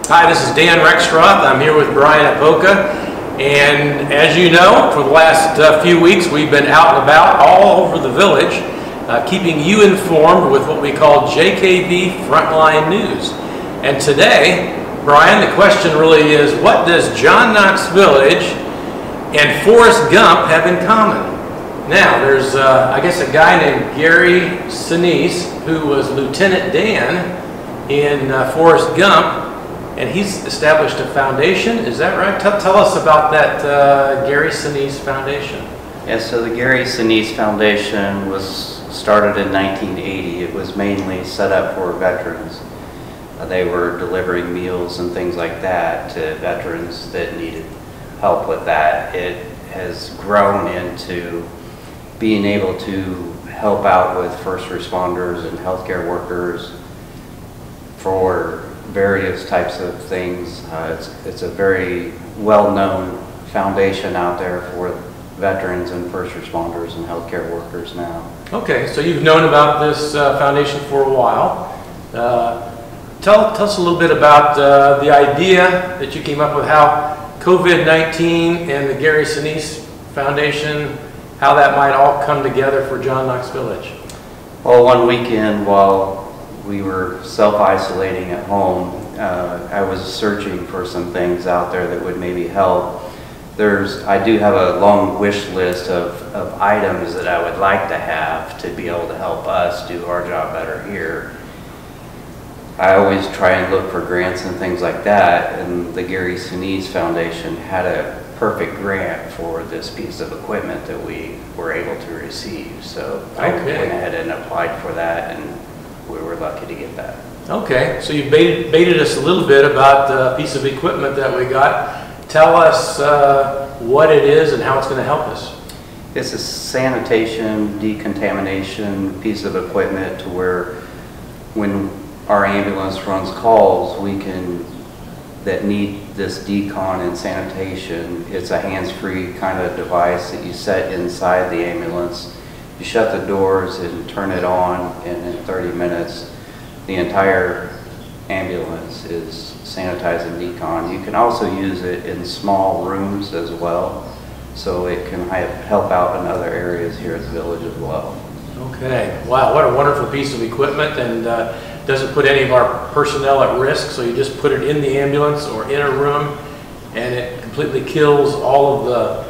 Hi, this is Dan Rexroth. I'm here with Brian Opoka, and as you know, for the last few weeks we've been out and about all over the village, keeping you informed with what we call JKV Frontline News. And today, Brian, the question really is, what does John Knox Village and Forrest Gump have in common? Now, there's, I guess, a guy named Gary Sinise, who was Lieutenant Dan in Forrest Gump, and he's established a foundation. Is that right? Tell us about that Gary Sinise Foundation. Yeah, so the Gary Sinise Foundation was started in 1980. It was mainly set up for veterans. They were delivering meals and things like that to veterans that needed help with that. It has grown into being able to help out with first responders and healthcare workers for various types of things. It's a very well-known foundation out there for veterans and first responders and healthcare workers now. Okay, so you've known about this foundation for a while. Tell us a little bit about the idea that you came up with, how COVID-19 and the Gary Sinise Foundation, how that might all come together for John Knox Village. Well, one weekend while we were self-isolating at home, I was searching for some things out there that would maybe help. I do have a long wish list of items that I would like to have to be able to help us do our job better here. I always try and look for grants and things like that, and the Gary Sinise Foundation had a perfect grant for this piece of equipment that we were able to receive. So I went ahead and applied for that, and we were lucky to get that. Okay, so you baited us a little bit about the piece of equipment that we got. Tell us what it is and how it's going to help us. It's a sanitation decontamination piece of equipment to where when our ambulance runs calls, that need this decon and sanitation. It's a hands-free kind of device that you set inside the ambulance. You shut the doors and turn it on, and in 30 minutes, the entire ambulance is sanitized and decon. You can also use it in small rooms as well, so it can help out in other areas here at the village as well. Okay, wow, what a wonderful piece of equipment, and doesn't put any of our personnel at risk, so you just put it in the ambulance or in a room, and it completely kills all of the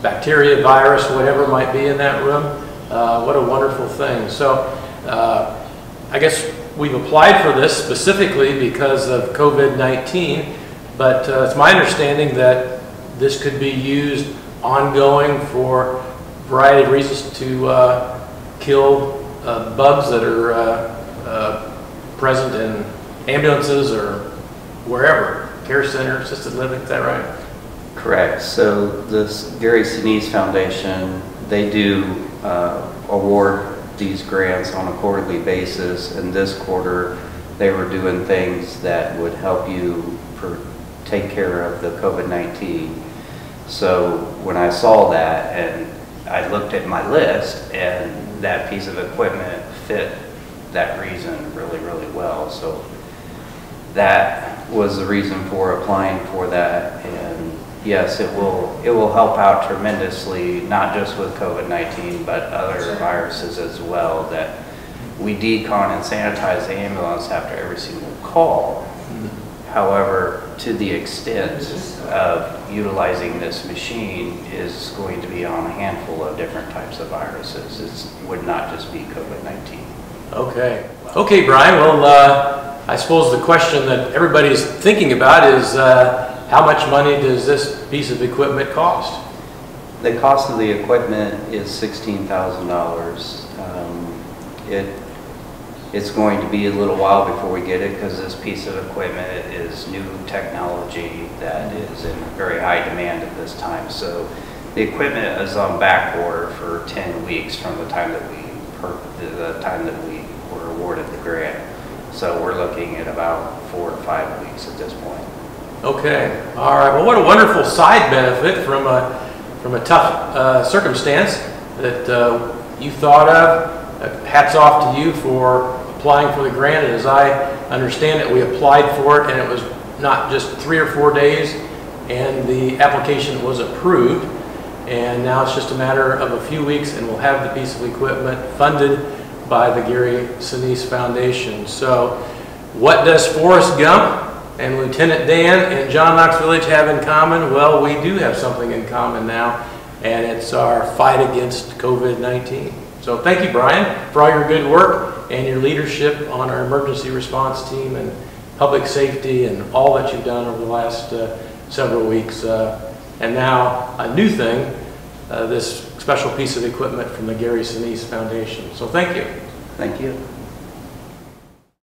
bacteria, virus, whatever might be in that room. What a wonderful thing. So I guess we've applied for this specifically because of COVID-19, but it's my understanding that this could be used ongoing for a variety of reasons to kill bugs that are present in ambulances or wherever, care center, assisted living. Is that right? Correct. So this Gary Sinise Foundation, they do award these grants on a quarterly basis, and this quarter they were doing things that would help you take care of the COVID-19. So when I saw that and I looked at my list, and that piece of equipment fit that reason really, really well. So that was the reason for applying for that. And yes, it will help out tremendously, not just with COVID-19, but other viruses as well, that we decon and sanitize the ambulance after every single call. However, to the extent of utilizing this machine is going to be on a handful of different types of viruses. It would not just be COVID-19. Okay. Okay, Brian, well, I suppose the question that everybody's thinking about is how much money does this piece of equipment cost? The cost of the equipment is $16,000. It's going to be a little while before we get it, because this piece of equipment is new technology that is in very high demand at this time. So the equipment is on back order for 10 weeks from the time that we were awarded the grant. So we're looking at about 4 to 5 weeks at this point. Okay, all right. Well, what a wonderful side benefit from a tough circumstance that you thought of. Hats off to you for applying for the grant. And as I understand it, we applied for it, and it was not just 3 or 4 days, and the application was approved. And now it's just a matter of a few weeks, and we'll have the piece of equipment funded by the Gary Sinise Foundation. So what does Forrest Gump and Lieutenant Dan and John Knox Village have in common? Well, we do have something in common now, and it's our fight against COVID-19. So thank you, Brian, for all your good work and your leadership on our emergency response team and public safety and all that you've done over the last several weeks. And now a new thing, this special piece of equipment from the Gary Sinise Foundation. So thank you. Thank you.